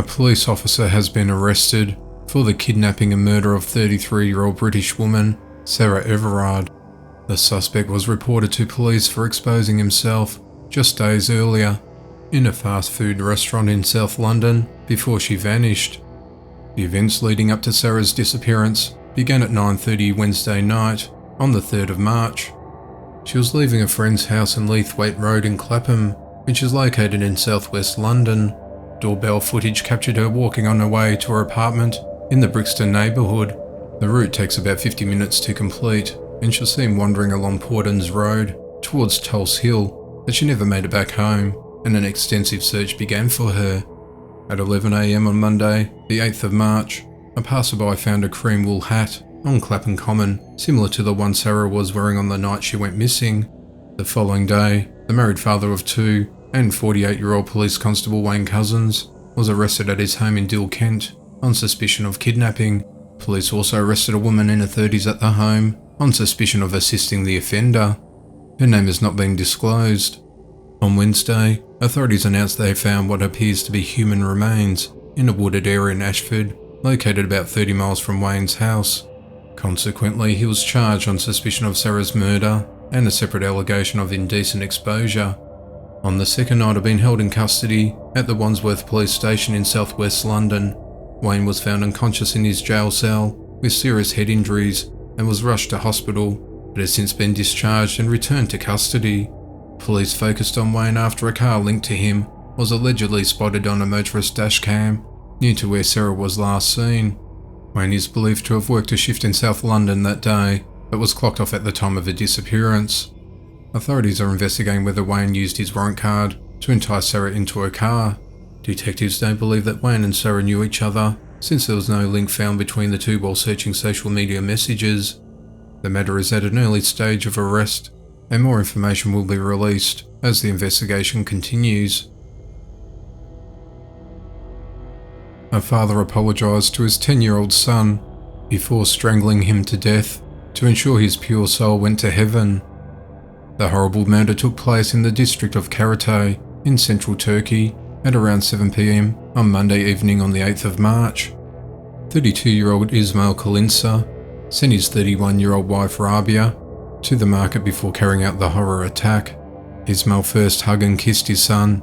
police officer has been arrested for the kidnapping and murder of 33-year-old British woman Sarah Everard. The suspect was reported to police for exposing himself just days earlier in a fast food restaurant in South London before she vanished. The events leading up to Sarah's disappearance began at 9:30 Wednesday night on the 3rd of March. She was leaving a friend's house in Leathwaite Road in Clapham, which is located in southwest London. Doorbell footage captured her walking on her way to her apartment in the Brixton neighbourhood. The route takes about 50 minutes to complete, and she'll see him wandering along Poynders Road towards Tulse Hill, but she never made it back home, and an extensive search began for her. At 11 AM on Monday, the 8th of March, a passerby found a cream wool hat on Clapham Common, similar to the one Sarah was wearing on the night she went missing. The following day, the married father of two and 48-year-old police constable Wayne Cousins was arrested at his home in Dill, Kent, on suspicion of kidnapping. Police also arrested a woman in her 30s at the home on suspicion of assisting the offender. Her name has not been disclosed. On Wednesday, authorities announced they found what appears to be human remains in a wooded area in Ashford, located about 30 miles from Wayne's house. Consequently, he was charged on suspicion of Sarah's murder and a separate allegation of indecent exposure. On the second night of being held in custody at the Wandsworth Police Station in southwest London, Wayne was found unconscious in his jail cell with serious head injuries and was rushed to hospital, but has since been discharged and returned to custody. Police focused on Wayne after a car linked to him was allegedly spotted on a motorist dash cam near to where Sarah was last seen. Wayne is believed to have worked a shift in South London that day, but was clocked off at the time of her disappearance. Authorities are investigating whether Wayne used his warrant card to entice Sarah into her car. Detectives don't believe that Wayne and Sarah knew each other, since there was no link found between the two while searching social media messages. The matter is at an early stage of arrest, and more information will be released as the investigation continues. A father apologised to his 10-year-old son before strangling him to death to ensure his pure soul went to heaven. The horrible murder took place in the district of Karatay in central Turkey at around 7 PM on Monday evening on the 8th of March. 32-year-old Ismail Kalinsa sent his 31-year-old wife Rabia to the market before carrying out the horror attack. Ismail first hugged and kissed his son.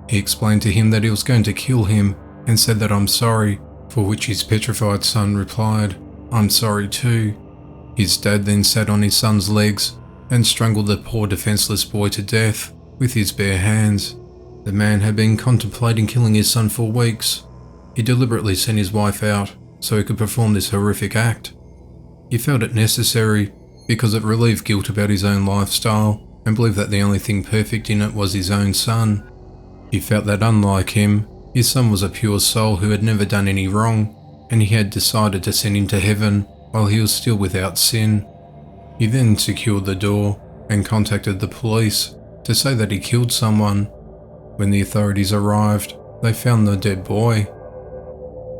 He explained to him that he was going to kill him and said that "I'm sorry," for which his petrified son replied, "I'm sorry too." His dad then sat on his son's legs and strangled the poor defenceless boy to death with his bare hands. The man had been contemplating killing his son for weeks. He deliberately sent his wife out so he could perform this horrific act. He felt it necessary because it relieved guilt about his own lifestyle and believed that the only thing perfect in it was his own son. He felt that unlike him, his son was a pure soul who had never done any wrong, and he had decided to send him to heaven while he was still without sin. He then secured the door and contacted the police to say that he killed someone. When the authorities arrived, they found the dead boy.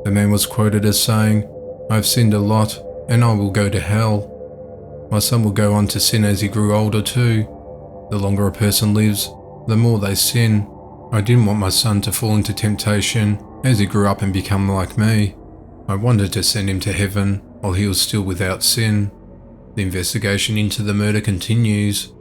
The man was quoted as saying, "I've sinned a lot and I will go to hell. My son will go on to sin as he grew older too. The longer a person lives, the more they sin. I didn't want my son to fall into temptation as he grew up and become like me. I wanted to send him to heaven while he was still without sin." The investigation into the murder continues.